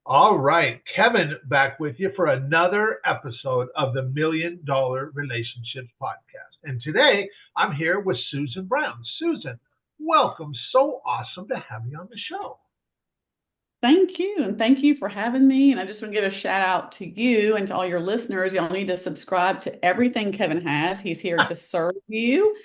All right, Kevin back with you for another episode of the $1 Million Relationships Podcast. And today I'm here with Susan Brown. Susan, welcome. So awesome to have you on the show. Thank you. And thank you for having me. And I just want to give a shout out to you and to all your listeners. Y'all need to subscribe to everything Kevin has. He's here to serve you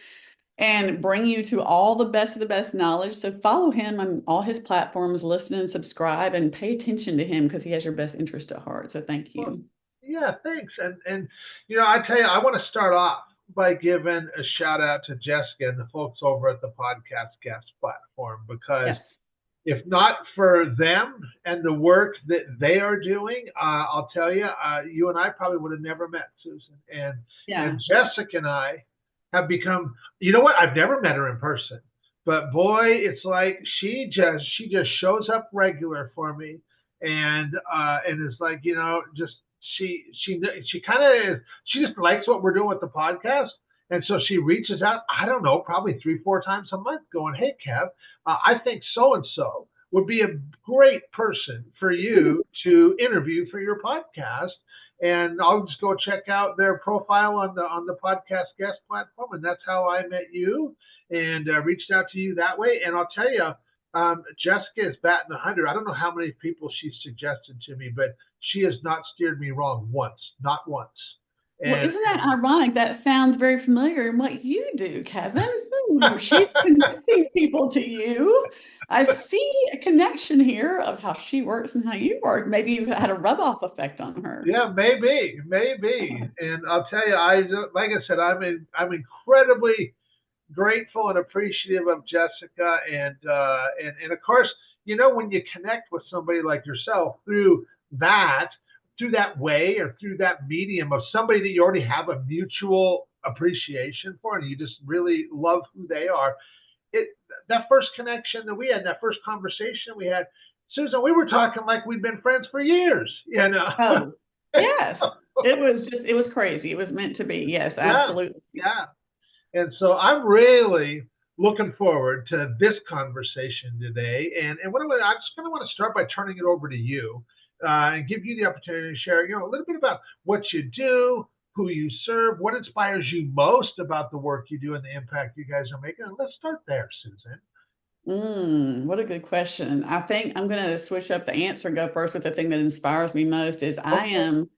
and bring you to all the best of the best knowledge. So follow him on all his platforms, listen and subscribe, and pay attention to him because he has your best interest at heart. So thank Well, you. yeah, thanks. And I tell you, I want to start off by giving a shout out to Jessica and the folks over at the podcast guest platform because Yes. if not for them and the work that they are doing, I'll tell you, you and I probably would have never met, Susan. And Yeah. Jessica and I have become. You know what? I've never met her in person, but boy, it's like she just shows up regular for me, and it's like just she kind of she just likes what we're doing with the podcast. And so she reaches out, I don't know, probably 3, 4 times a month going, hey, Kev, I think so and so would be a great person for you to interview for your podcast. And I'll just go check out their profile on the podcast guest platform, and that's how I met you and reached out to you that way. And I'll tell you, Jessica is batting 100. I don't know how many people she's suggested to me, but she has not steered me wrong once, not once. Well, And isn't that ironic? That sounds very familiar in what you do, Kevin. She's connecting people to you. I see a connection here of how she works and how you work. Maybe you've had a rub-off effect on her. Yeah, maybe. And I'll tell you, like I said, I'm incredibly grateful and appreciative of Jessica, and of course, when you connect with somebody like yourself through that way or through that medium of somebody that you already have a mutual appreciation for, and you just really love who they are. It That first connection that we had, that first conversation we had, Susan, we were talking like we'd been friends for years, Oh, yes. It was crazy. It was meant to be. Yes, Yeah, absolutely. yeah. And so I'm really looking forward to this conversation today. And I just kind of want to start by turning it over to you and give you the opportunity to share, a little bit about what you do, who you serve, what inspires you most about the work you do and the impact you guys are making. And let's start there, Susan. What a good question. I think I'm going to switch up the answer and go first with the thing that inspires me most is I Okay. am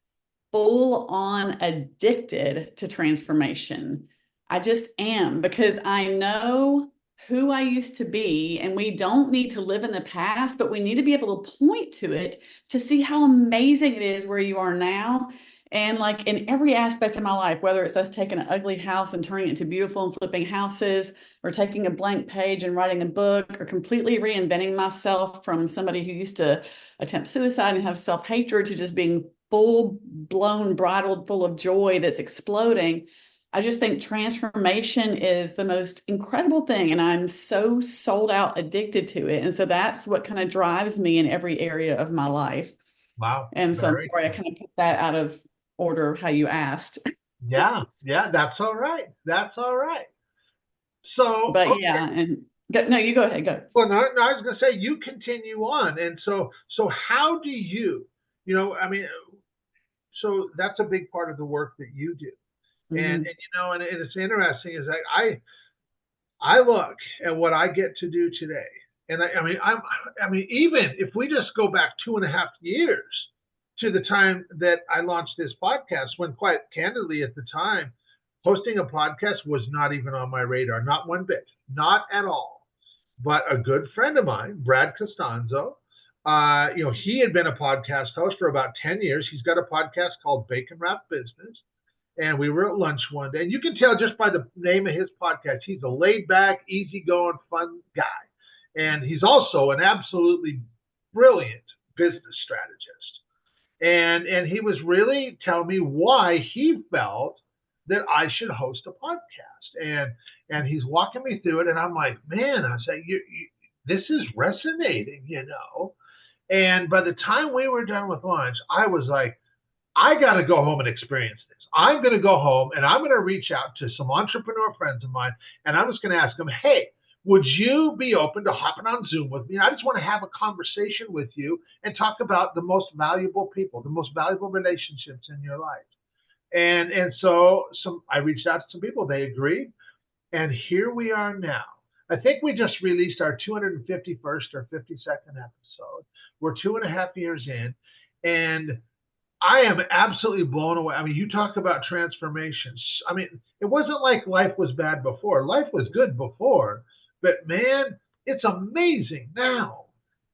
full on addicted to transformation. I just am because I know who I used to be, and we don't need to live in the past, but we need to be able to point to it to see how amazing it is where you are now. And like in every aspect of my life, whether it's us taking an ugly house and turning it into beautiful and flipping houses, or taking a blank page and writing a book, or completely reinventing myself from somebody who used to attempt suicide and have self hatred to just being full blown, bridled, full of joy that's exploding. I just think transformation is the most incredible thing. And I'm so sold out addicted to it. And so that's what kind of drives me in every area of my life. Wow. And so I'm Very sorry, I cool. kind of put that out of order how you asked. Yeah. Yeah. That's all right. That's all right. So, But okay. yeah, and no, you go ahead, go. Well, no, I was going to say you continue on. And so how do I mean, so that's a big part of the work that you do. And Mhm. it's interesting is that I look at what I get to do today, and I mean, even if we just go back 2.5 years to the time that I launched this podcast, when quite candidly at the time, hosting a podcast was not even on my radar, not one bit, not at all. But a good friend of mine, Brad Costanzo, he had been a podcast host for about 10 years. He's got a podcast called Bacon Wrap Business, and we were at lunch one day, and you can tell just by the name of his podcast, he's a laid back, easygoing, fun guy. And he's also an absolutely brilliant business strategist. And he was really telling me why he felt that I should host a podcast. And he's walking me through it, and I'm like, man, I say, this is resonating. And by the time we were done with lunch, I was like, I got to go home and experience this. I'm going to go home and I'm going to reach out to some entrepreneur friends of mine, and I'm just going to ask them, hey, would you be open to hopping on Zoom with me? I just want to have a conversation with you and talk about the most valuable people, the most valuable relationships in your life. And so I reached out to some people. They agreed, and here we are now. I think we just released our 251st or 52nd episode. We're 2.5 years in, and I am absolutely blown away. I mean, you talk about transformations. I mean, it wasn't like life was bad before. Life was good before, but man, it's amazing now.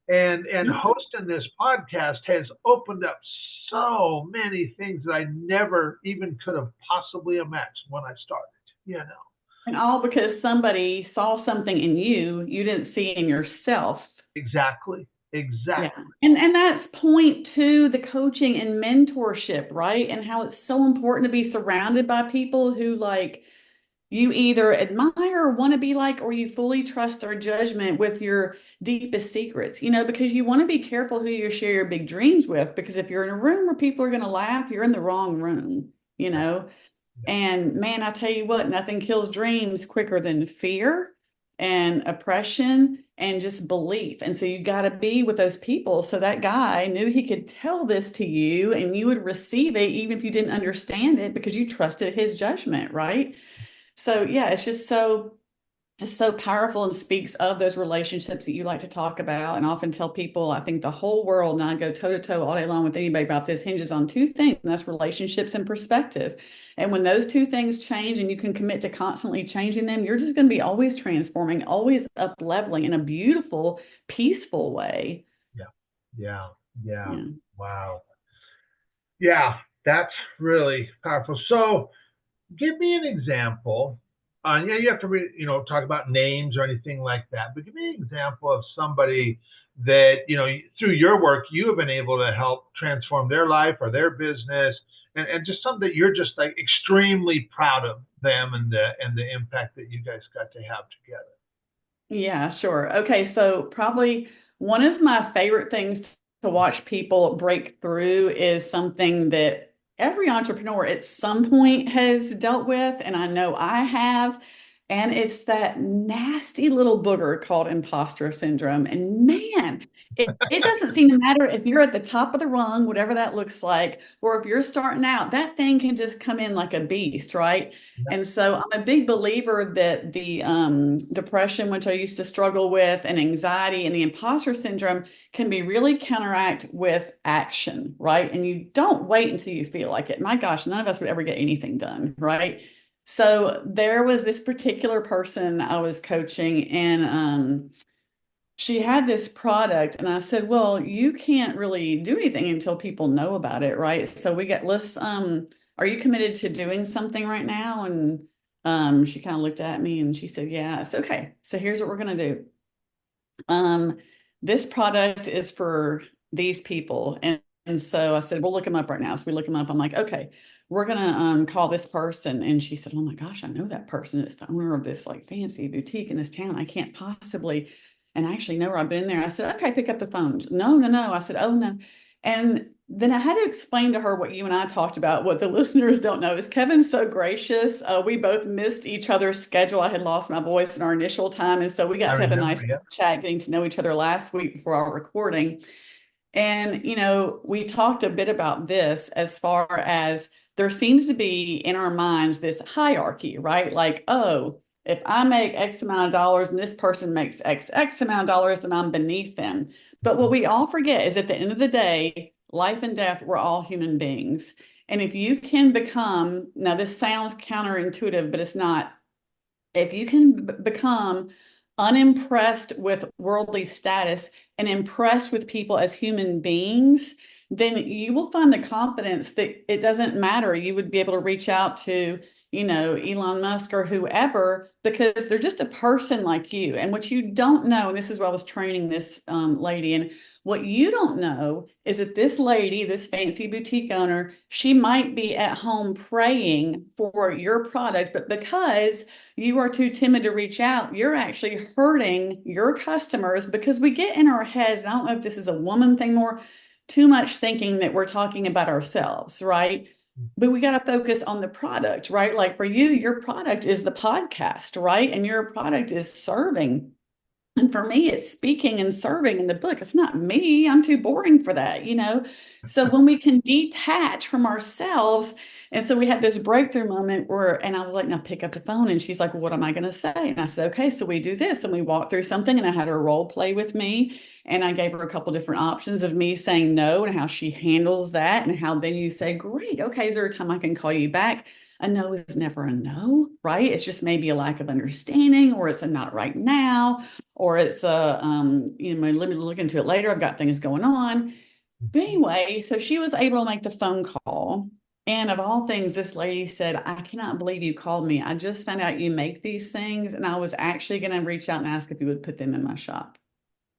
And hosting this podcast has opened up so many things that I never even could have possibly imagined when I started. You know. And all because somebody saw something in you didn't see in yourself. Exactly. Yeah. Exactly. And that's point to the coaching and mentorship, right? And how it's so important to be surrounded by people who like you either admire or want to be like, or you fully trust their judgment with your deepest secrets, because you want to be careful who you share your big dreams with, because if you're in a room where people are going to laugh, you're in the wrong room, you Yeah. know? Yeah. And man, I tell you what, nothing kills dreams quicker than fear and oppression and just belief. And so you got to be with those people. So that guy knew he could tell this to you and you would receive it even if you didn't understand it because you trusted his judgment, right? So yeah, it's so powerful and speaks of those relationships that you like to talk about and often tell people. I think the whole world, and I go toe to toe all day long with anybody about this, hinges on two things, and that's relationships and perspective. And when those two things change and you can commit to constantly changing them, you're just going to be always transforming, always up leveling in a beautiful, peaceful way. Yeah. Yeah. Yeah. Yeah. Wow. Yeah, that's really powerful. So, give me an example. You have to talk about names or anything like that, but give me an example of somebody that through your work you have been able to help transform their life or their business, and just something that you're just like extremely proud of them and the impact that you guys got to have together. Yeah, sure. Okay, so probably one of my favorite things to watch people break through is something that every entrepreneur at some point has dealt with, and I know I have. And it's that nasty little booger called imposter syndrome. And man, it doesn't seem to matter if you're at the top of the rung, whatever that looks like, or if you're starting out, that thing can just come in like a beast, right? Yeah. And so I'm a big believer that the depression, which I used to struggle with, and anxiety and the imposter syndrome can be really counteract with action, right? And you don't wait until you feel like it. My gosh, none of us would ever get anything done, right? So there was this particular person I was coaching, and she had this product, and I said, "Well, you can't really do anything until people know about it, right?" So let's are you committed to doing something right now? And she kind of looked at me and she said, "Yeah." I said, "Okay, so here's what we're gonna do. Um, this product is for these people." And so I said, "We'll look them up right now." So we look them up. I'm like, "Okay, we're gonna call this person." And she said, "Oh my gosh, I know that person. It's the owner of this like fancy boutique in this town. I can't possibly." And I actually know her. I've been in there. I said, "Okay, pick up the phone." No, no, no. I said, "Oh no." And then I had to explain to her what you and I talked about. What the listeners don't know is Kevin's so gracious. We both missed each other's schedule. I had lost my voice in our initial time. And so we I got to have a remember. nice Yeah. chat, getting to know each other last week before our recording. And, we talked a bit about this as far as there seems to be in our minds this hierarchy, right? Like, oh, if I make X amount of dollars and this person makes X amount of dollars, then I'm beneath them. But what we all forget is at the end of the day, life and death, we're all human beings. And if you can become, now this sounds counterintuitive, but it's not. If you can become unimpressed with worldly status and impressed with people as human beings, then you will find the confidence that it doesn't matter. You would be able to reach out to, Elon Musk or whoever, because they're just a person like you. And what you don't know, and this is why I was training this lady, and what you don't know is that this lady, this fancy boutique owner, she might be at home praying for your product, but because you are too timid to reach out, you're actually hurting your customers because we get in our heads. And I don't know if this is a woman thing more, too much thinking that we're talking about ourselves, right? but we got to focus on the product, right? Like for you, your product is the podcast, right? And your product is serving. And for me, it's speaking and serving in the book. It's not me. I'm too boring for that, you know? So when we can detach from ourselves, and so we had this breakthrough moment where, and I was like, now pick up the phone. And she's like, well, what am I going to say? And I said, okay, so we do this. And we walked through something, and I had her role play with me. And I gave her a couple different options of me saying no and how she handles that, and how then you say, great, okay, is there a time I can call you back? A no is never a no, right? It's just maybe a lack of understanding, or it's a not right now, or it's a let me look into it later. I've got things going on. But anyway, so she was able to make the phone call. And of all things, this lady said, I cannot believe you called me. I just found out you make these things, and I was actually going to reach out and ask if you would put them in my shop.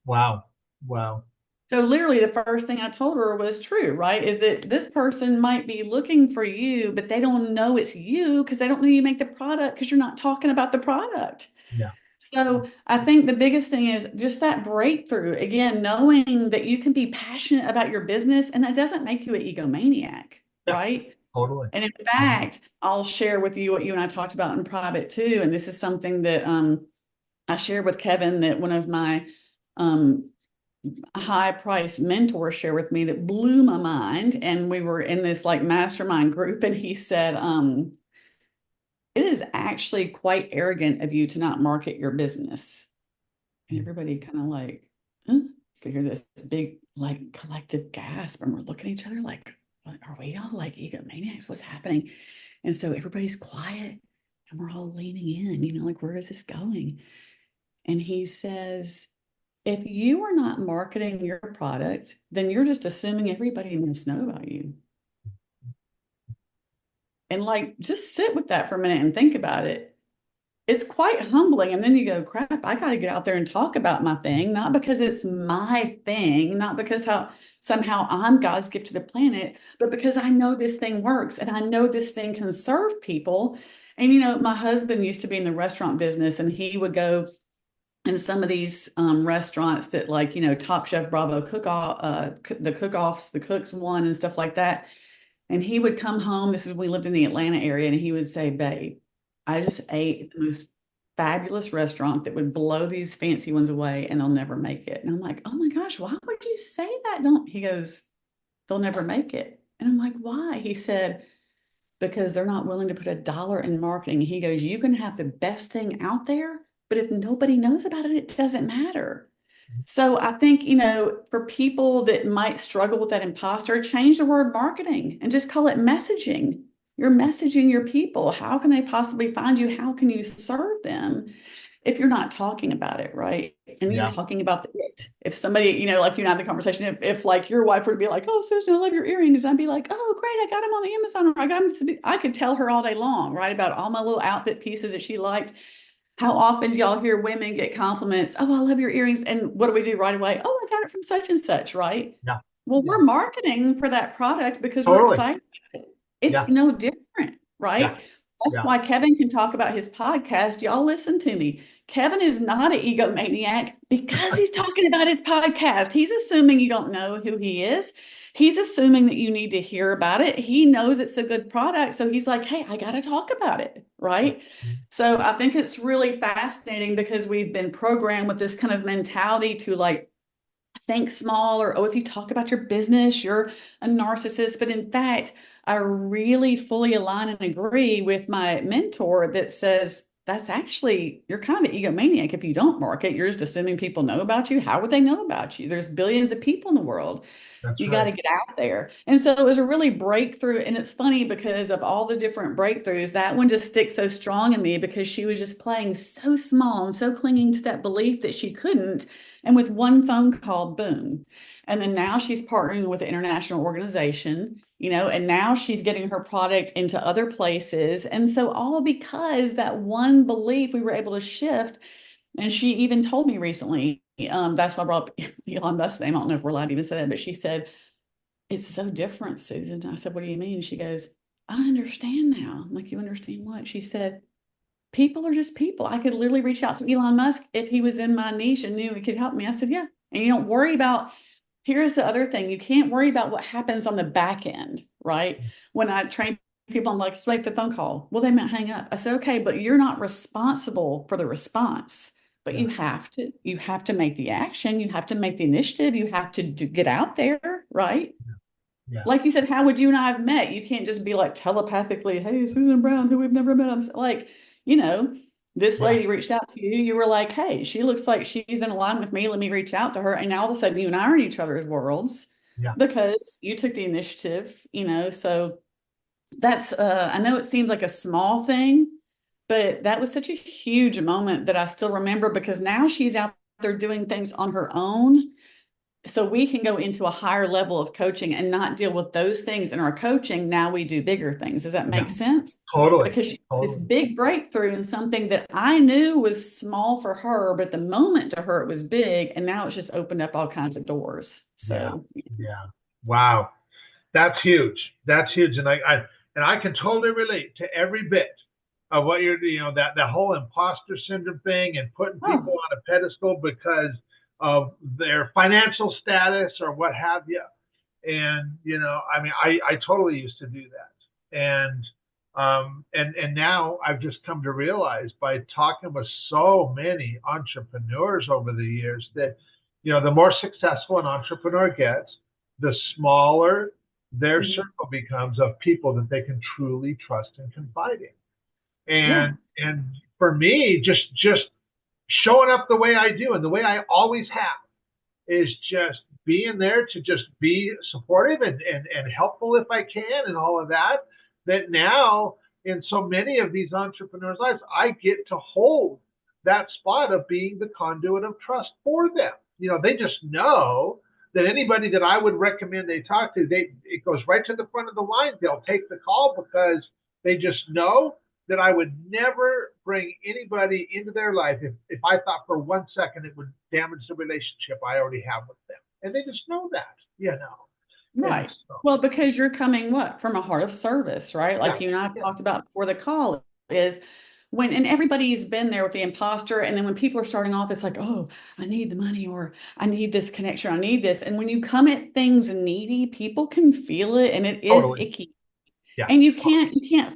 Wow. Wow. So literally the first thing I told her was true, right? Is that this person might be looking for you, but they don't know it's you because they don't know you make the product because you're not talking about the product. Yeah. So I think the biggest thing is just that breakthrough. Again, knowing that you can be passionate about your business and that doesn't make you an egomaniac, Yeah. right? Totally. And in Totally. fact, I'll share with you what you and I talked about in private too. And this is something that I shared with Kevin, that one of my um, high price mentors shared with me that blew my mind. And we were in this like mastermind group, and he said, it is actually quite arrogant of you to not market your business. And everybody kind of like, huh? You could hear this big like collective gasp, and we're looking at each other like, what, are we all like egomaniacs? What's happening? And so everybody's quiet, and we're all leaning in, like, where is this going? And he says, if you are not marketing your product, then you're just assuming everybody must know about you. And like, just sit with that for a minute and think about it. It's quite humbling. And then you go, crap, I got to get out there and talk about my thing, not because it's my thing, not because how somehow I'm God's gift to the planet, but because I know this thing works and I know this thing can serve people. And, my husband used to be in the restaurant business, and he would go in some of these restaurants that, like, Top Chef Bravo cook off, the cook offs, the cooks won and stuff like that. And he would come home. This is when we lived in the Atlanta area, and he would say, babe, I just ate at the most fabulous restaurant that would blow these fancy ones away, and they'll never make it. And I'm like, oh my gosh, why would you say that? Don't He goes, they'll never make it. And I'm like, why? He said, because they're not willing to put a dollar in marketing. He goes, you can have the best thing out there, but if nobody knows about it, it doesn't matter. So I think, for people that might struggle with that imposter, change the word marketing and just call it messaging. You're messaging your people. How can they possibly find you? How can you serve them if you're not talking about it, right? And you're Yeah. talking about the it. If somebody, like you and I had the conversation, if like your wife were to be like, oh, Susan, I love your earrings, I'd be like, oh, great, I got them on the Amazon, or I got them. I could tell her all day long, right, about all my little outfit pieces that she liked. How often do y'all hear women get compliments? Oh, I love your earrings. And what do we do right away? Oh, I got it from such and such, right? Yeah. Well, Yeah. we're marketing for that product because we're Totally. excited about it. It's Yeah. no different, Yeah. right? That's Yeah. why Kevin can talk about his podcast. Y'all listen to me. Kevin is not an egomaniac because he's talking about his podcast. He's assuming you don't know who he is. He's assuming that you need to hear about it. He knows it's a good product. So he's like, hey, I got to talk about it, right? So I think it's really fascinating because we've been programmed with this kind of mentality to like think small, or, oh, if you talk about your business, you're a narcissist. But in fact, I really fully align and agree with my mentor that says that's actually, you're kind of an egomaniac if you don't market. You're just assuming people know about you. How would they know about you? There's billions of people in the world. That's You got right. to get out there. And so it was a really breakthrough. And it's funny because of all the different breakthroughs, that one just sticks so strong in me because she was just playing so small and so clinging to that belief that she couldn't. And with one phone call, boom. And then now she's partnering with an international organization, and now she's getting her product into other places. And so all because that one belief we were able to shift. And she even told me recently, that's why I brought up Elon Musk's name. I don't know if we're allowed to even say that, but she said, it's so different, Susan. I said, what do you mean? She goes, I understand now. I'm like, you understand what? She said, people are just people. I could literally reach out to Elon Musk if he was in my niche and knew he could help me. I said, yeah. And you don't worry about, here's the other thing. You can't worry about what happens on the back end, right? When I train people, I'm like, "Let's make the phone call." Well, they might hang up. I said, "Okay, but you're not responsible for the response. But Yeah. you have to make the action. You have to make the initiative. You have to get out there, right?" Yeah. Like you said, how would you and I have met? You can't just be like telepathically, "Hey, Susan Brown, who we've never met." Like, you know, this Yeah. lady reached out to you. You were like, "Hey, she looks like she's in line with me. Let me reach out to her." And now all of a sudden, you and I are in each other's worlds Yeah. because you took the initiative, So that's, I know it seems like a small thing, but that was such a huge moment that I still remember because now she's out there doing things on her own, so we can go into a higher level of coaching and not deal with those things in our coaching. Now we do bigger things. Does that Yeah. make sense? Totally. Because this Totally. big breakthrough in something that I knew was small for her, but the moment to her it was big, and now it's just opened up all kinds of doors. Yeah. So Yeah. Wow. That's huge. That's huge. And I can totally relate to every bit of what that whole imposter syndrome thing and putting people oh, on a pedestal because of their financial status or what have you. And I mean, I totally used to do that. And now I've just come to realize by talking with so many entrepreneurs over the years that the more successful an entrepreneur gets, the smaller their mhm. circle becomes of people that they can truly trust and confide in. Yeah, And for me, just showing up the way I do and the way I always have is just being there to just be supportive and helpful if I can and all of that. That now in so many of these entrepreneurs' lives, I get to hold that spot of being the conduit of trust for them. They just know that anybody that I would recommend they talk to, it goes right to the front of the line. They'll take the call because they just know that I would never bring anybody into their life if I thought for 1 second it would damage the relationship I already have with them. And they just know that. And right. so, Well, because you're coming what from a heart of service, right? yeah, Like you and I yeah, talked about before the call is when, and everybody's been there with the imposter. And then when people are starting off, it's like, "Oh, I need the money," or "I need this connection. I need this." And when you come at things needy, people can feel it and it is totally. icky. Yeah, And you can't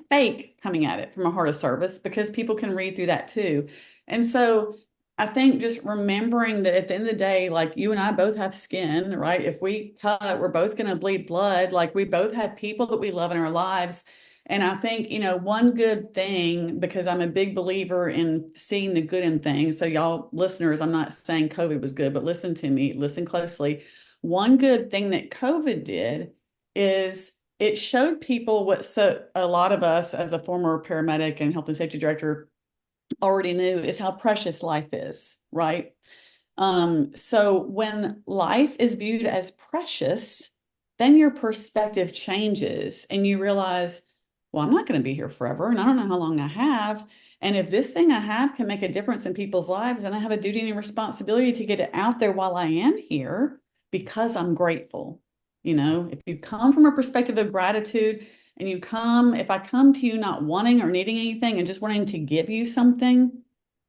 fake coming at it from a heart of service because people can read through that too. And so I think just remembering that at the end of the day, like you and I both have skin, right? If we cut, we're both going to bleed blood. Like we both have people that we love in our lives. And I think, one good thing, because I'm a big believer in seeing the good in things. So, y'all listeners, I'm not saying COVID was good, but listen to me, listen closely. One good thing that COVID did is it showed people what so a lot of us as a former paramedic and health and safety director already knew is how precious life is, right? So when life is viewed as precious, then your perspective changes and you realize, well, I'm not going to be here forever and I don't know how long I have. And if this thing I have can make a difference in people's lives, then I have a duty and responsibility to get it out there while I am here because I'm grateful. If you come from a perspective of gratitude and if I come to you not wanting or needing anything and just wanting to give you something,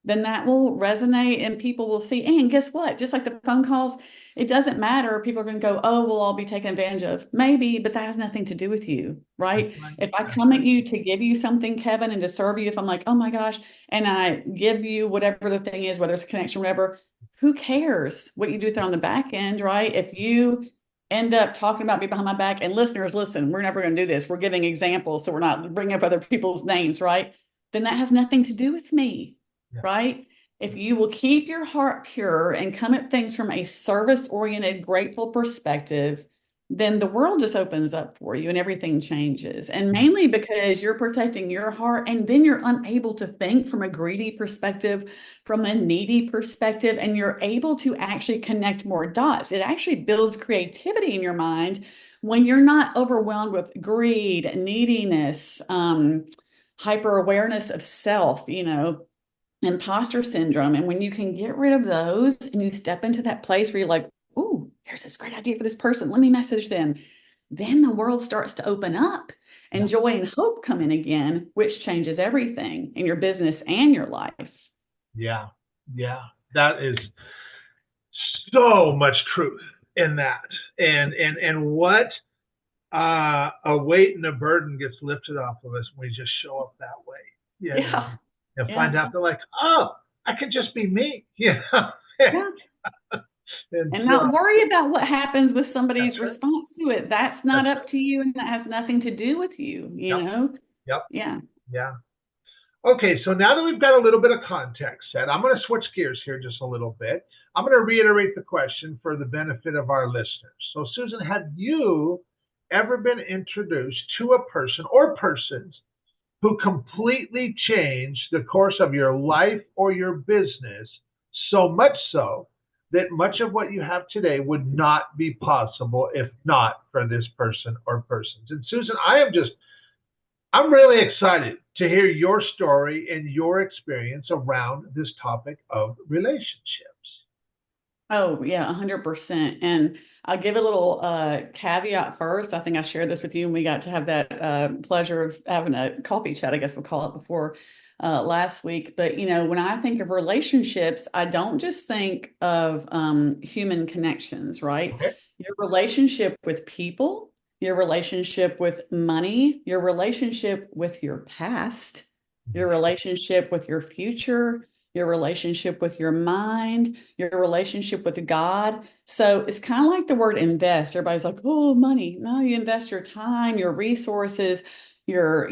then that will resonate and people will see. And guess what? Just like the phone calls, it doesn't matter. People are going to go, "Oh, we'll all be taken advantage of." Maybe, but that has nothing to do with you, that's right? right. If I That's come at right. you to give you something, Kevin, and to serve you, if I'm like, "Oh my gosh," and I give you whatever the thing is, whether it's a connection, whatever, who cares what you do there on the back end, right? If you end up talking about me behind my back, and listeners, listen, we're never going to do this. We're giving examples, so we're not bringing up other people's names, right? Then that has nothing to do with me, Yeah, right? If you will keep your heart pure and come at things from a service oriented, grateful perspective, then the world just opens up for you and everything changes. And yeah, mainly because you're protecting your heart, and then you're unable to think from a greedy perspective, from a needy perspective, and you're able to actually connect more dots. It actually builds creativity in your mind when you're not overwhelmed with greed, neediness, hyper awareness of self, imposter syndrome. And when you can get rid of those and you step into that place where you're like, "Ooh, here's this great idea for this person. Let me message them." Then the world starts to open up yeah, and joy and hope come in again, which changes everything in your business and your life. yeah, yeah. That is so much truth in that. And what a weight and a burden gets lifted off of us when we just show up that way, you know, Yeah. and Yeah. find out they're like, oh, I could just be me, Yeah. and And so not worry about what happens with that's somebody's right. response to it. That's That's not up right. to you, and that has nothing to do with you, Yep. you know? Yep. Yeah. Yeah. Okay, so now that we've got a little bit of context set, I'm going to switch gears here just a little bit. I'm going to reiterate the question for the benefit of our listeners. So, Susan, have you ever been introduced to a person or persons who completely changed the course of your life or your business, so much so that much of what you have today would not be possible if not for this person or persons? And Susan, I'm really excited to hear your story and your experience around this topic of relationships. Oh, yeah, 100%. And I'll give a little caveat first. I think I shared this with you, and we got to have that pleasure of having a coffee chat, I guess we'll call it, before last week. But, when I think of relationships, I don't just think of human connections, right? Okay. Your relationship with people, your relationship with money, your relationship with your past, your relationship with your future, your relationship with your mind, your relationship with God. So it's kind of like the word invest. Everybody's like, oh, money. No, you invest your time, your resources, your,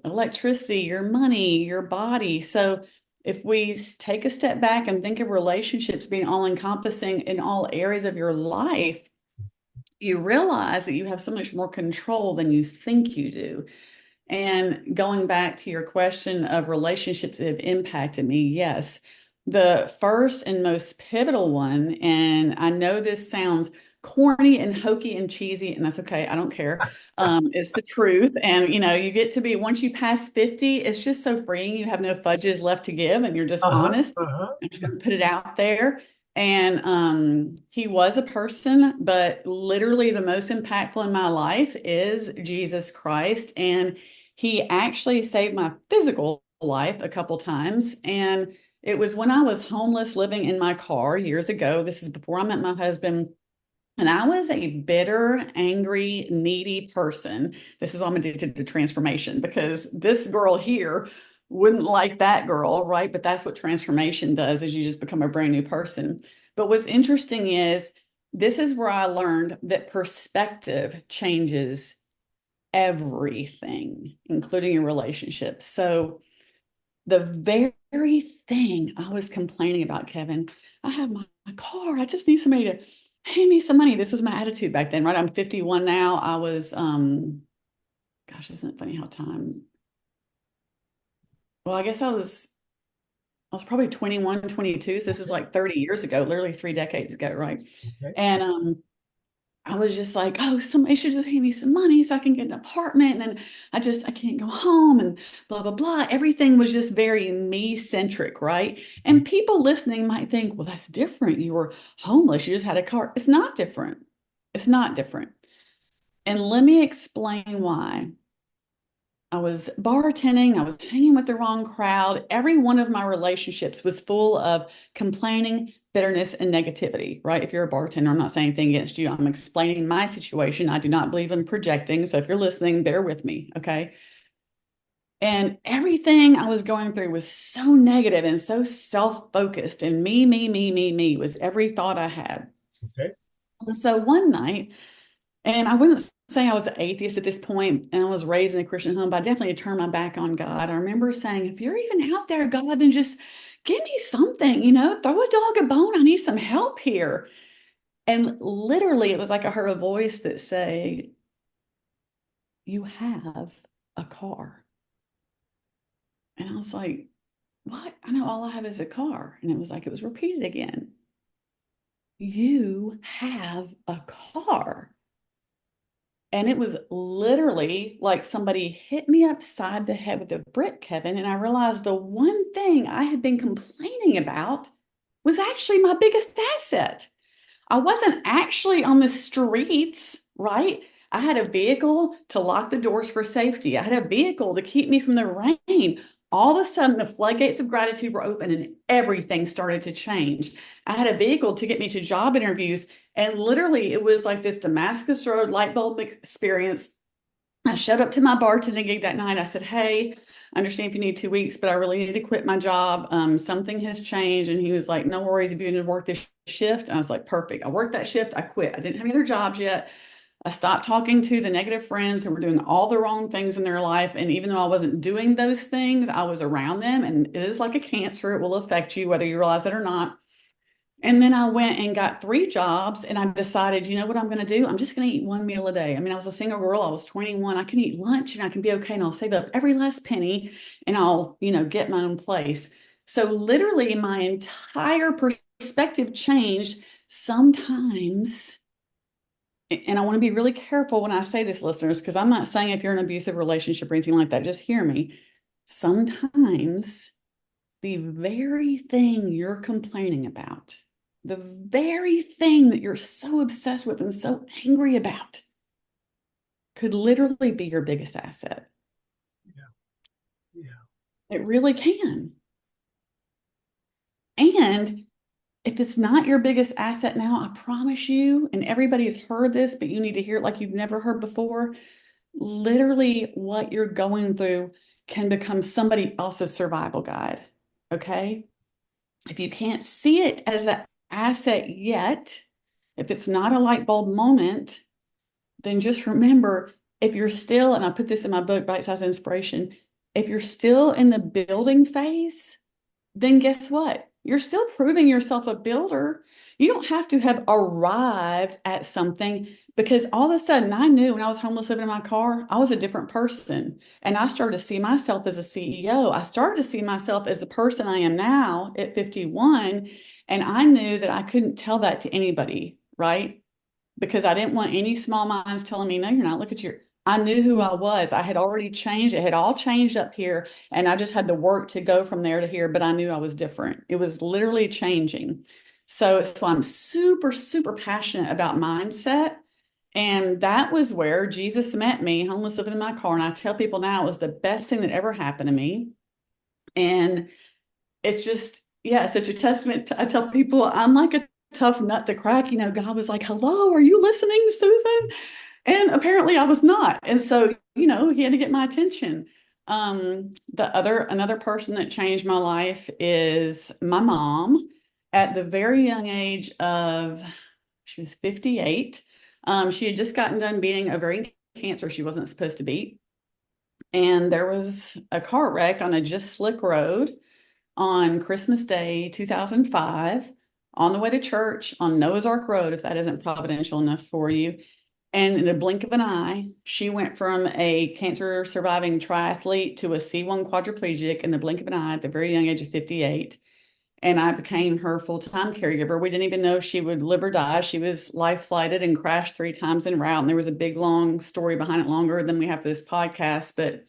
electricity, your money, your body. So if we take a step back and think of relationships being all encompassing in all areas of your life, you realize that you have so much more control than you think you do. And going back to your question of relationships that have impacted me, yes, the first and most pivotal one, and I know this sounds corny and hokey and cheesy, and that's okay. I don't care. It's the truth. And you get to be, once you pass 50, it's just so freeing. You have no fudges left to give, and you're just Uh huh. honest. Uh huh. I'm just going to put it out there. And he was a person, but literally the most impactful in my life is Jesus Christ. And he actually saved my physical life a couple times. And it was when I was homeless living in my car years ago. This is before I met my husband. And I was a bitter, angry, needy person. This is why I'm addicted to transformation, because this girl here wouldn't like that girl, right? But that's what transformation does, is you just become a brand new person. But what's interesting is this is where I learned that perspective changes everything, including your relationships. So the very thing I was complaining about, Kevin, I have my car. I just need somebody to pay me some money. This was my attitude back then, right? I'm 51 now. I was, gosh, isn't it funny how time, well, I guess I was probably 21, 22. So this is Okay. like 30 years ago, literally 3 decades ago, right? Okay. And I was just like, oh, somebody should just pay me some money so I can get an apartment. And I can't go home and blah, blah, blah. Everything was just very me centric, right? And people listening might think, well, that's different. You were homeless. You just had a car. It's not different. It's not different. And let me explain why. I was bartending, I was hanging with the wrong crowd. Every one of my relationships was full of complaining, bitterness, and negativity, right? If you're a bartender, I'm not saying anything against you. I'm explaining my situation. I do not believe in projecting. So if you're listening, bear with me, okay? And everything I was going through was so negative and so self-focused, and me was every thought I had. Okay. And so one night, and I wouldn't say I was an atheist at this point, and I was raised in a Christian home, but I definitely turned my back on God. I remember saying, if you're even out there, God, then just give me something, throw a dog a bone. I need some help here. And literally, it was like I heard a voice that said, you have a car. And I was like, what? I know all I have is a car. And it was like, it was repeated again. You have a car. And it was literally like somebody hit me upside the head with a brick, Kevin. And I realized the one thing I had been complaining about was actually my biggest asset. I wasn't actually on the streets, right? I had a vehicle to lock the doors for safety. I had a vehicle to keep me from the rain. all of a sudden the floodgates of gratitude were open and everything started to change. I had a vehicle to get me to job interviews, and literally it was like this Damascus Road light bulb experience. I showed up to my bartending gig that night. I said, "Hey, I understand if you need 2 weeks, but I really need to quit my job. Something has changed." And he was like, "No worries if you need to work this shift." And I was like, "Perfect." I worked that shift. I quit. I didn't have any other jobs yet. I stopped talking to the negative friends who were doing all the wrong things in their life. And even though I wasn't doing those things, I was around them. And it is like a cancer, it will affect you whether you realize it or not. And then I went and got 3 jobs, and I decided, you know what I'm going to do? I'm just going to eat one meal a day. I mean, I was a single girl. I was 21. I can eat lunch and I can be okay. And I'll save up every last penny and I'll, get my own place. So literally my entire perspective changed. Sometimes, and I want to be really careful when I say this, listeners, because I'm not saying if you're in an abusive relationship or anything like that, just hear me. Sometimes the very thing you're complaining about, the very thing that you're so obsessed with and so angry about, could literally be your biggest asset. Yeah. Yeah. It really can. And if it's not your biggest asset now, I promise you, and everybody has heard this, but you need to hear it like you've never heard before. Literally, what you're going through can become somebody else's survival guide. Okay. If you can't see it as an asset yet, if it's not a light bulb moment, then just remember, if you're still, and I put this in my book, Bite Size Inspiration, if you're still in the building phase, then guess what? You're still proving yourself a builder. You don't have to have arrived at something, because all of a sudden I knew when I was homeless living in my car, I was a different person. And I started to see myself as a CEO. I started to see myself as the person I am now at 51. And I knew that I couldn't tell that to anybody, right? Because I didn't want any small minds telling me, "No, you're not. Look at your," I knew who I was. I had already changed. It had all changed up here. And I just had the work to go from there to here, but I knew I was different. It was literally changing. So I'm super, super passionate about mindset. And that was where Jesus met me, homeless living in my car. And I tell people now it was the best thing that ever happened to me. And it's just, yeah, such a testament. I tell people I'm like a tough nut to crack. God was like, "Hello, are you listening, Susan?" And apparently I was not. And so, he had to get my attention. Another person that changed my life is my mom. At the very young age of, she was 58. She had just gotten done beating ovarian cancer she wasn't supposed to beat. And there was a car wreck on a just slick road on Christmas Day, 2005, on the way to church on Noah's Ark Road, if that isn't providential enough for you. And in the blink of an eye, she went from a cancer surviving triathlete to a C1 quadriplegic in the blink of an eye at the very young age of 58. And I became her full-time caregiver. We didn't even know if she would live or die. She was life flighted and crashed 3 times en route. And there was a big, long story behind it, longer than we have for this podcast. But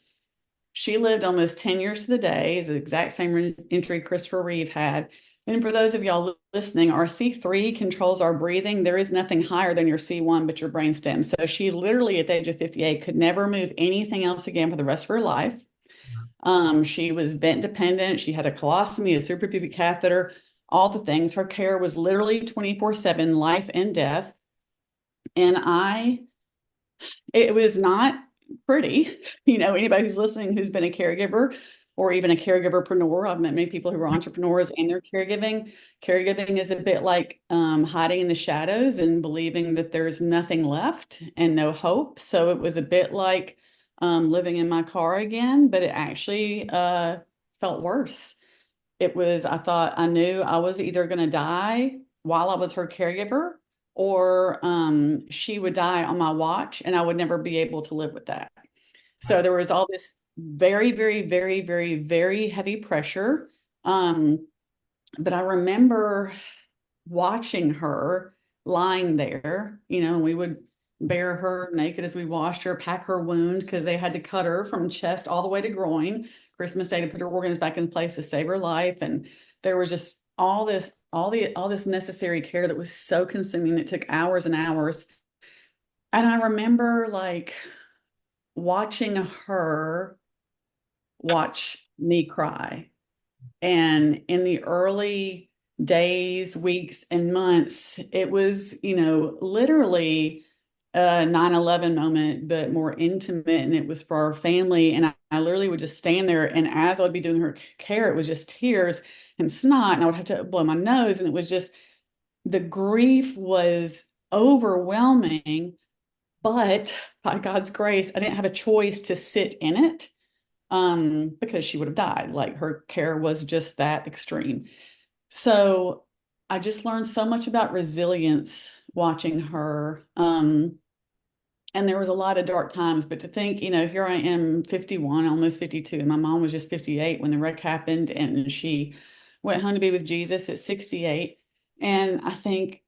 she lived almost 10 years to the day, is the exact same entry Christopher Reeve had. And for those of y'all listening, our C3 controls our breathing. There is nothing higher than your C1 but your brainstem. So she literally, at the age of 58, could never move anything else again for the rest of her life. She was vent dependent. She had a colostomy, a suprapubic catheter, all the things. Her care was literally 24/7, life and death. And it was not pretty. Anybody who's listening who's been a caregiver or even a caregiverpreneur, I've met many people who are entrepreneurs and they're caregiving. Caregiving is a bit like hiding in the shadows and believing that there's nothing left and no hope. So it was a bit like living in my car again, but it actually felt worse. I knew I was either going to die while I was her caregiver, or she would die on my watch and I would never be able to live with that. So there was all this very, very, very, very, very heavy pressure. But I remember watching her lying there, and we would bare her naked as we washed her, pack her wound because they had to cut her from chest all the way to groin Christmas Day to put her organs back in place to save her life. And there was just all this necessary care that was so consuming. It took hours and hours. And I remember like watching her watch me cry. And in the early days, weeks, and months, it was, literally a 9/11 moment, but more intimate. And it was for our family. And I literally would just stand there. And as I would be doing her care, it was just tears and snot. And I would have to blow my nose. And it was just, the grief was overwhelming. But by God's grace, I didn't have a choice to sit in it, because she would have died. Like, her care was just that extreme. So I just learned so much about resilience watching her. And there was a lot of dark times, but to think, here I am, 51, almost 52, and my mom was just 58 when the wreck happened, and she went home to be with Jesus at 68. And I think,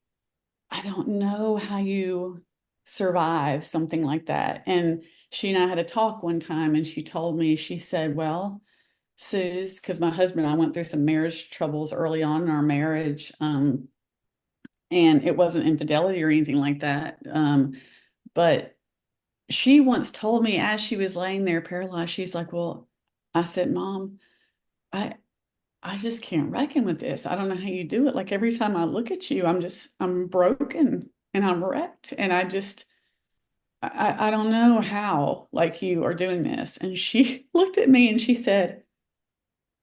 I don't know how you survive something like that. And she and I had a talk one time, and she told me, she said, well, Suze, because my husband and I went through some marriage troubles early on in our marriage. And it wasn't infidelity or anything like that. But she once told me, as she was laying there paralyzed, she's like, well, I said, Mom, I I just can't reckon with this. I don't know how you do it. Like, every time I look at you, I'm broken and I'm wrecked. And I don't know how, like, you are doing this. And she looked at me and she said,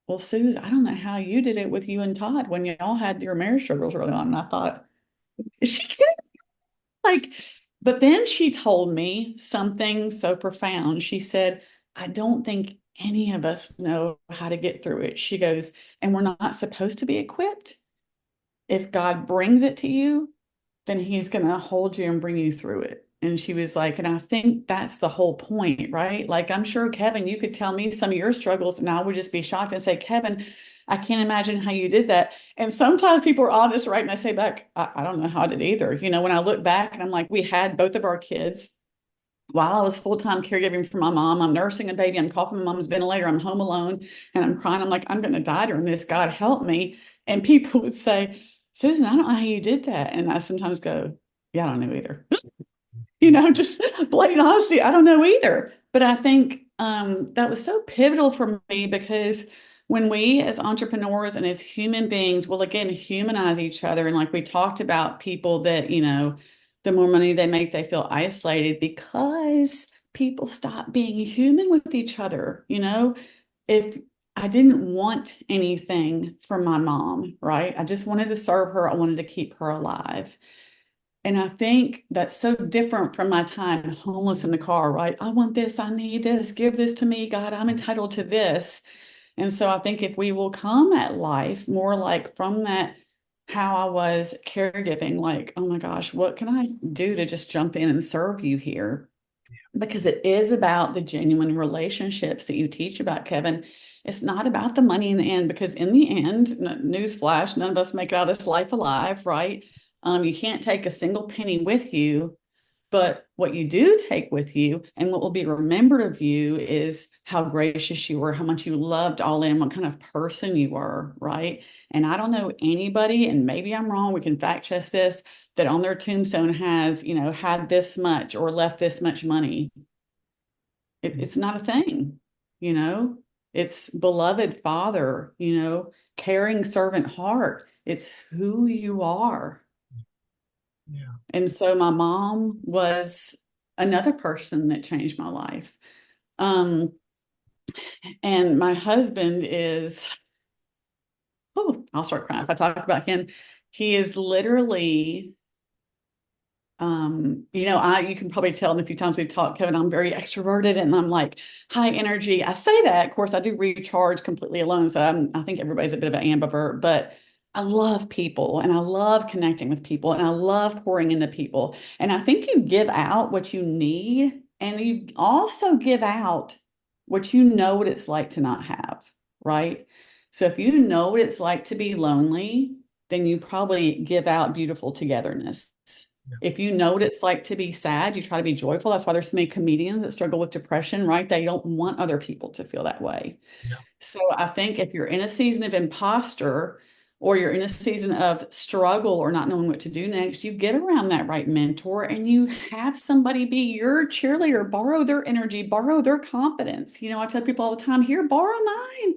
well, Suze, I don't know how you did it with you and Todd when y'all had your marriage struggles early on. And I thought, is she kidding? Like, but then she told me something so profound. She said, I don't think any of us know how to get through it. She goes, and we're not supposed to be equipped. If God brings it to you, then he's going to hold you and bring you through it. And she was like, and I think that's the whole point, right? Like, I'm sure, Kevin, you could tell me some of your struggles, and I would just be shocked and say, Kevin, I can't imagine how you did that. And sometimes people are honest, right? And I say back, I don't know how I did either. When I look back and I'm like, we had both of our kids while I was full-time caregiving for my mom. I'm nursing a baby. I'm coughing my mom's ventilator. I'm home alone and I'm crying. I'm like, I'm going to die during this. God help me. And people would say, Susan, I don't know how you did that. And I sometimes go, yeah, I don't know either. Just blatant honesty. I don't know either. But I think that was so pivotal for me, because when we as entrepreneurs and as human beings will again humanize each other, and like we talked about, people that, the more money they make, they feel isolated because people stop being human with each other. If I didn't want anything from my mom, right? I just wanted to serve her. I wanted to keep her alive. And I think that's so different from my time homeless in the car, right? I want this, I need this, give this to me, God, I'm entitled to this. And so I think if we will come at life more like from that, how I was caregiving, like, oh my gosh, what can I do to just jump in and serve you here? Because it is about the genuine relationships that you teach about, Kevin. It's not about the money in the end, because in the end, newsflash, none of us make it out of this life alive, right? You can't take a single penny with you, but what you do take with you and what will be remembered of you is how gracious you were, how much you loved all in, what kind of person you were, right? And I don't know anybody, and maybe I'm wrong, we can fact check this, that on their tombstone has, had this much or left this much money. It's not a thing, you know? It's beloved father, caring servant heart. It's who you are. Yeah. And so my mom was another person that changed my life. Um, and my husband is, oh, I'll start crying if I talk about him. He is literally, you can probably tell in the few times we've talked, Kevin, I'm very extroverted and I'm like high energy. I say that, of course, I do recharge completely alone. So I think everybody's a bit of an ambivert, but I love people and I love connecting with people and I love pouring into people. And I think you give out what you need, and you also give out what you know what it's like to not have, right? So if you know what it's like to be lonely, then you probably give out beautiful togetherness. Yeah. If you know what it's like to be sad, you try to be joyful. That's why there's so many comedians that struggle with depression, right? They don't want other people to feel that way. Yeah. So I think if you're in a season of imposter, or you're in a season of struggle or not knowing what to do next, you get around that right mentor and you have somebody be your cheerleader, borrow their energy, borrow their confidence. I tell people all the time, here, borrow mine.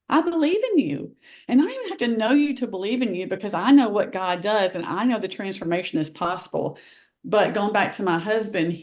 I believe in you. And I don't even have to know you to believe in you, because I know what God does and I know the transformation is possible. But going back to my husband,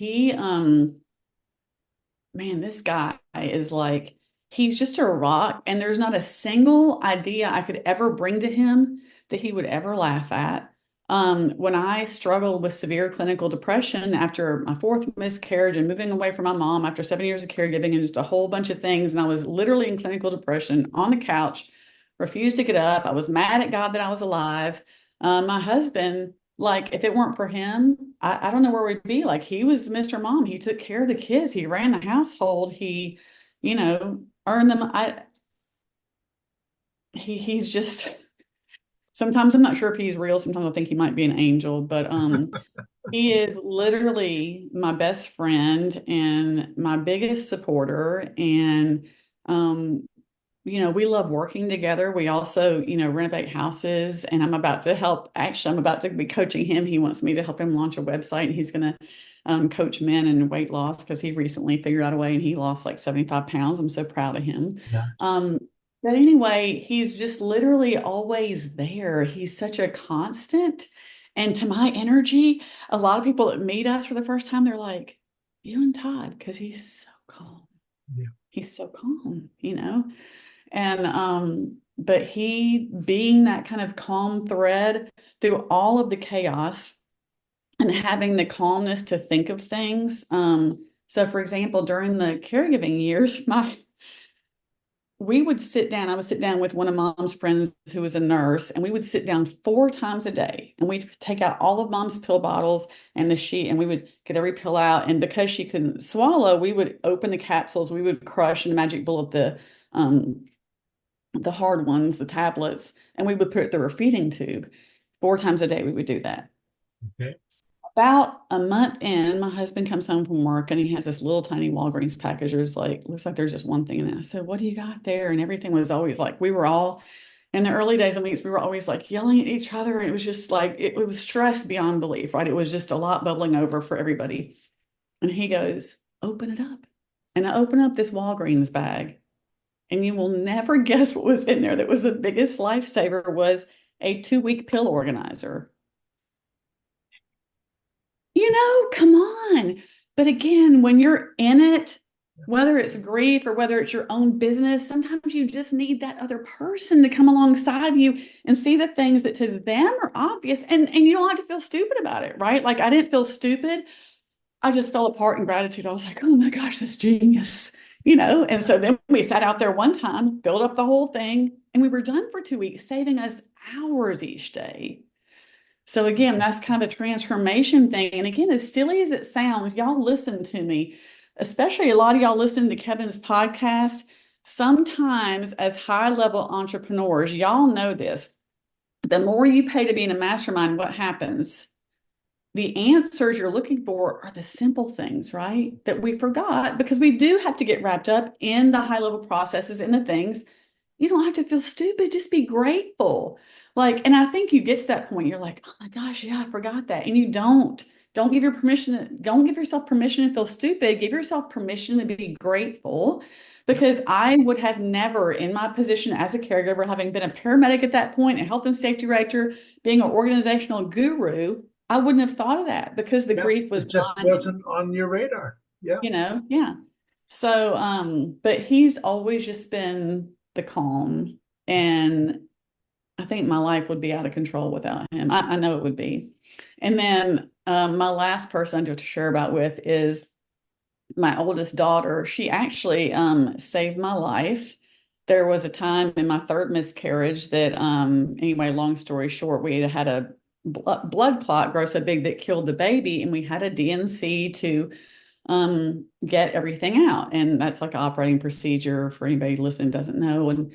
man, this guy is like, he's just a rock. And there's not a single idea I could ever bring to him that he would ever laugh at. When I struggled with severe clinical depression after my fourth miscarriage and moving away from my mom after 7 years of caregiving and just a whole bunch of things, and I was literally in clinical depression on the couch, refused to get up. I was mad at God that I was alive. My husband, like, if it weren't for him, I don't know where we'd be. Like, he was Mr. Mom. He took care of the kids. He ran the household. He, earned them. He's just, sometimes I'm not sure if he's real. Sometimes I think he might be an angel, but he is literally my best friend and my biggest supporter. And we love working together. We also, renovate houses, and I'm about to be coaching him. He wants me to help him launch a website, and he's going to coach men in weight loss, because he recently figured out a way and he lost like 75 pounds. I'm so proud of him. Yeah. But anyway, he's just literally always there. He's such a constant. And to my energy, a lot of people that meet us for the first time, they're like, you and Todd, because he's so calm. Yeah. He's so calm. And but he being that kind of calm thread through all of the chaos and having the calmness to think of things. So for example, during the caregiving years, we would sit down. I would sit down with one of Mom's friends who was a nurse, and we would sit down 4 times a day, and we'd take out all of Mom's pill bottles and the sheet, and we would get every pill out. And because she couldn't swallow, we would open the capsules. We would crush in a magic bullet the hard ones, the tablets, and we would put it through her feeding tube. 4 times a day, we would do that. Okay. About a month in, my husband comes home from work and he has this little tiny Walgreens package. Looks like there's just one thing in it. I said, what do you got there? And everything was always like, we were all, in the early days of weeks, we were always like yelling at each other. And it was just like, it was stress beyond belief, right? It was just a lot bubbling over for everybody. And he goes, open it up. And I open up this Walgreens bag, and you will never guess what was in there. That was the biggest lifesaver, was a 2-week pill organizer. Come on. But again, when you're in it, whether it's grief or whether it's your own business, sometimes you just need that other person to come alongside you and see the things that to them are obvious. And you don't have to feel stupid about it, right? Like, I didn't feel stupid. I just fell apart in gratitude. I was like, oh my gosh, that's genius. And so then we sat out there one time, built up the whole thing, and we were done for 2 weeks, saving us hours each day. So again, that's kind of a transformation thing. And again, as silly as it sounds, y'all listen to me, especially a lot of y'all listen to Kevin's podcast. Sometimes as high level entrepreneurs, y'all know this. The more you pay to be in a mastermind, what happens? The answers you're looking for are the simple things, right? That we forgot, because we do have to get wrapped up in the high level processes and the things. You don't have to feel stupid. Just be grateful. And I think you get to that point, you're like, oh my gosh, yeah, I forgot that. And you don't give don't give yourself permission to feel stupid. Give yourself permission to be grateful, because I would have never, in my position as a caregiver, having been a paramedic at that point, a health and safety director, being an organizational guru, I wouldn't have thought of that, because the grief was It just blinding. wasn't on your radar. Yeah. Yeah. So, but he's always just been the calm, and I think my life would be out of control without him. I know it would be. And then my last person I have to share about with is my oldest daughter. She actually saved my life. There was a time in my third miscarriage that, anyway, long story short, we had a blood clot grow so big that killed the baby, and we had a DNC to get everything out. And that's like an operating procedure for anybody listening doesn't know. And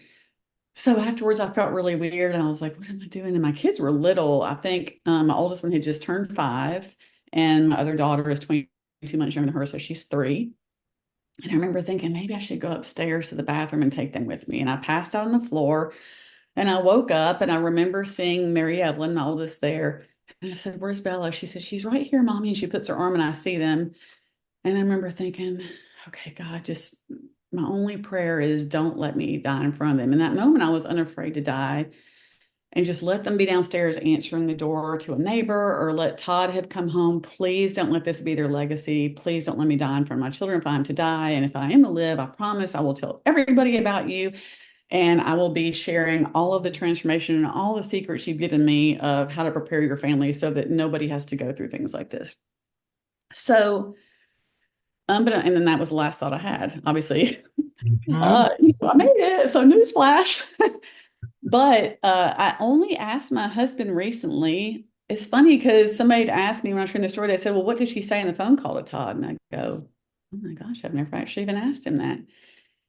so afterwards, I felt really weird. And I was like, what am I doing? And my kids were little. I think my oldest one had just turned 5, and my other daughter is 22 months younger than her, so she's 3. And I remember thinking, maybe I should go upstairs to the bathroom and take them with me. And I passed out on the floor, And I woke up and I remember seeing Mary Evelyn, my oldest, there. And I said, "Where's Bella?" She said, "She's right here, Mommy." And she puts her arm and I see them. And I remember thinking, okay, God, just my only prayer is don't let me die in front of them. In that moment, I was unafraid to die and just let them be downstairs answering the door to a neighbor or let Todd have come home. Please don't let this be their legacy. Please don't let me die in front of my children if I am to die. And if I am to live, I promise I will tell everybody about you. And I will be sharing all of the transformation and all the secrets you've given me of how to prepare your family so that nobody has to go through things like this. So, and then that was the last thought I had, obviously. Mhm. I made it. So newsflash. But I only asked my husband recently. It's funny because somebody asked me when I was sharing the story, they said, "Well, what did she say in the phone call to Todd?" And I go, "Oh my gosh, I've never actually even asked him that."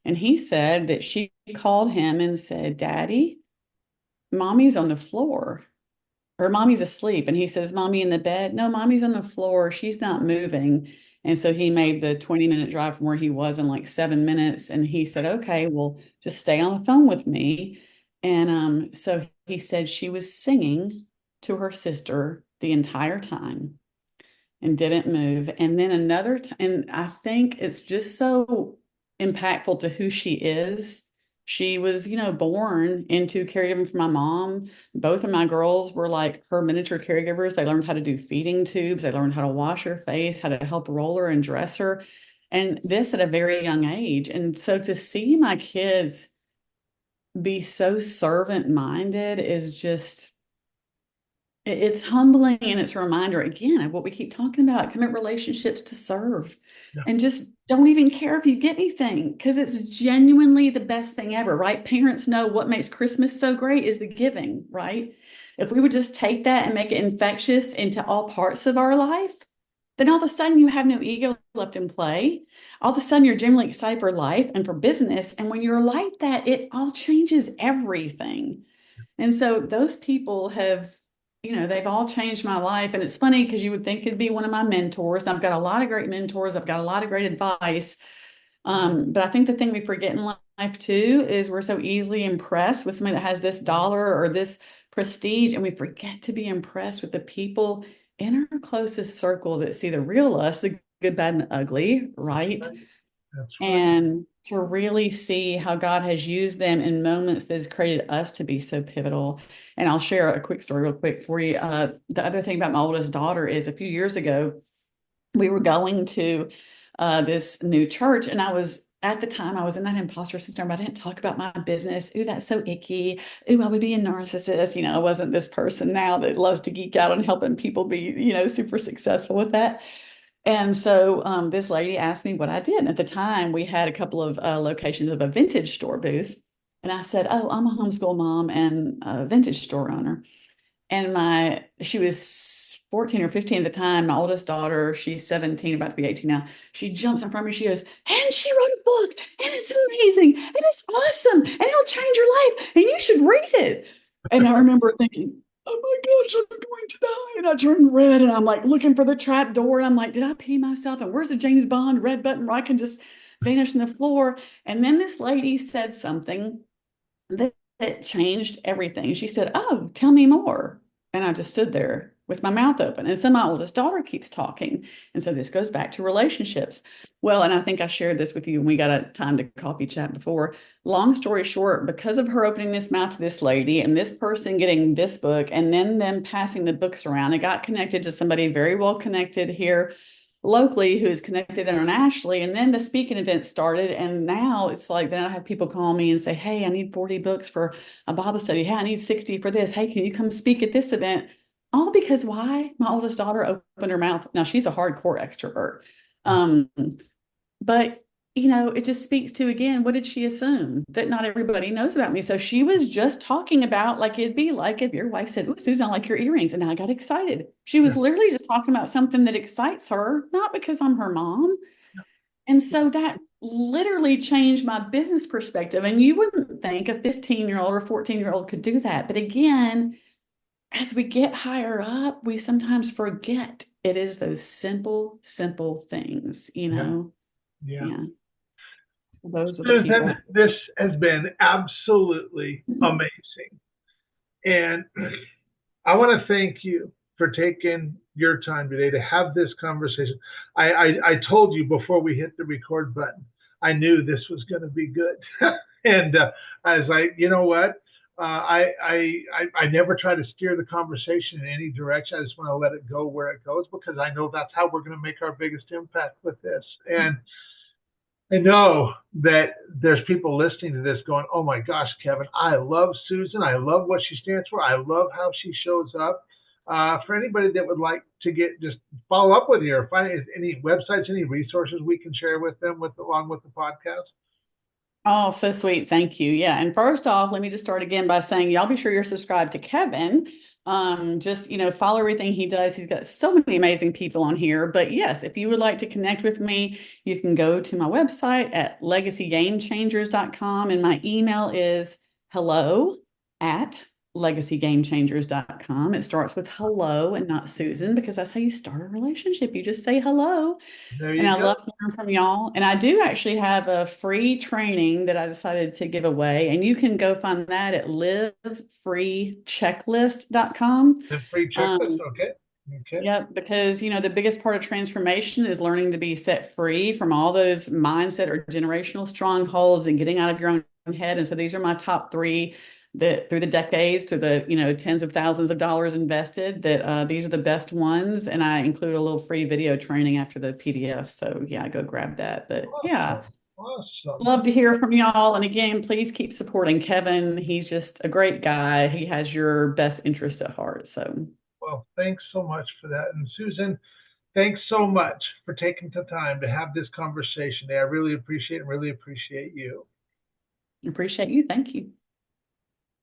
And he said that she called him and said, "Daddy, Mommy's on the floor." Or Mommy's asleep. And he says, "Mommy in the bed?" "No, Mommy's on the floor. She's not moving." And so he made the 20-minute drive from where he was in like 7 minutes. And he said, "Okay, well, just stay on the phone with me." And so he said she was singing to her sister the entire time and didn't move. And then and I think it's just so impactful to who she is. She was, born into caregiving for my mom. Both of my girls were like her miniature caregivers. They learned how to do feeding tubes, they learned how to wash her face, how to help roll her and dress her. And this at a very young age. And so to see my kids be so servant minded is just it's humbling and it's a reminder again of what we keep talking about, commit relationships to serve Yeah. and just don't even care if you get anything because it's genuinely the best thing ever, right? Parents know what makes Christmas so great is the giving, right? If we would just take that and make it infectious into all parts of our life, then all of a sudden you have no ego left in play. All of a sudden you're genuinely excited for life and for business. And when you're like that, it all changes everything. And so those people have, they've all changed my life. And it's funny because you would think it'd be one of my mentors. I've got a lot of great mentors. I've got a lot of great advice. But I think the thing we forget in life too is we're so easily impressed with somebody that has this dollar or this prestige, and we forget to be impressed with the people in our closest circle that see the real us, the good, bad, and the ugly, right? That's right. And to really see how God has used them in moments that has created us to be so pivotal. And I'll share a quick story real quick for you. The other thing about my oldest daughter is a few years ago, we were going to this new church, and at the time I was in that imposter syndrome. I didn't talk about my business. Ooh, that's so icky. Ooh, I would be a narcissist. I wasn't this person now that loves to geek out on helping people be, super successful with that. And so this lady asked me what I did. And at the time, we had a couple of locations of a vintage store booth. And I said, "Oh, I'm a homeschool mom and a vintage store owner." And she was 14 or 15 at the time. My oldest daughter, she's 17, about to be 18 now. She jumps in front of me. She goes, "And she wrote a book, and it's amazing, and it's awesome, and it'll change your life, and you should read it." And I remember thinking, "Oh my gosh, I'm going to die." And I turned red, and I'm like looking for the trap door. And I'm like, "Did I pee myself? And where's the James Bond red button where I can just vanish in the floor?" And then this lady said something that changed everything. She said, "Oh, tell me more." And I just stood there with my mouth open. And so my oldest daughter keeps talking. And so this goes back to relationships. Well, and I think I shared this with you when we got a time to coffee chat before. Long story short, because of her opening this mouth to this lady and this person getting this book and then them passing the books around, it got connected to somebody very well connected here locally who's connected internationally. And then the speaking event started. And now it's like, then I have people call me and say, "Hey, I need 40 books for a Bible study. Hey, I need 60 for this. Hey, can you come speak at this event?" All because why? My oldest daughter opened her mouth. Now she's a hardcore extrovert. Um, but it just speaks to, again, what did she assume? That not everybody knows about me. So she was just talking about, like, it'd be like if your wife said, "Ooh, Susan, I like your earrings." And I got excited. She was Yeah. literally just talking about something that excites her, not because I'm her mom. And so that literally changed my business perspective. And you wouldn't think a 15-year-old or 14-year-old could do that. But again, as we get higher up, we sometimes forget it is those simple, simple things, Yeah. Yeah. Yeah. Those are the Susan, people. this has been absolutely amazing. And I want to thank you for taking your time today to have this conversation. I told you before we hit the record button, I knew this was going to be good. And I was like, you know what? I never try to steer the conversation in any direction. I just want to let it go where it goes because I know that's how we're going to make our biggest impact with this. And I know that there's people listening to this going, oh my gosh, Kevin, I love Susan. I love what she stands for. I love how she shows up. For anybody that would like to get just follow up with you or find any websites, any resources we can share with them with along with the podcast. Oh, so sweet. Thank you. Yeah. And first off, let me just start again by saying y'all be sure you're subscribed to Kevin. Just, follow everything he does. He's got so many amazing people on here. But yes, if you would like to connect with me, you can go to my website at legacygamechangers.com. And my email is hello at legacygamechangers.com. It starts with hello and not Susan because that's how you start a relationship. You just say hello. There And you I go. love hearing from y'all. And I do actually have a free training that I decided to give away. And you can go find that at livefreechecklist.com. The free checklist. Um, Okay. Okay. Yep, because the biggest part of transformation is learning to be set free from all those mindset or generational strongholds and getting out of your own head. And so these are my top three that through the decades, through the tens of thousands of dollars invested, that these are the best ones. And I include a little free video training after the PDF. So yeah, go grab that. But yeah, Awesome. Awesome. love to hear from y'all. And again, please keep supporting Kevin. He's just a great guy. He has your best interest at heart. So Well, thanks so much for that. And Susan, thanks so much for taking the time to have this conversation today. I really appreciate it and really appreciate you. appreciate you. Thank you.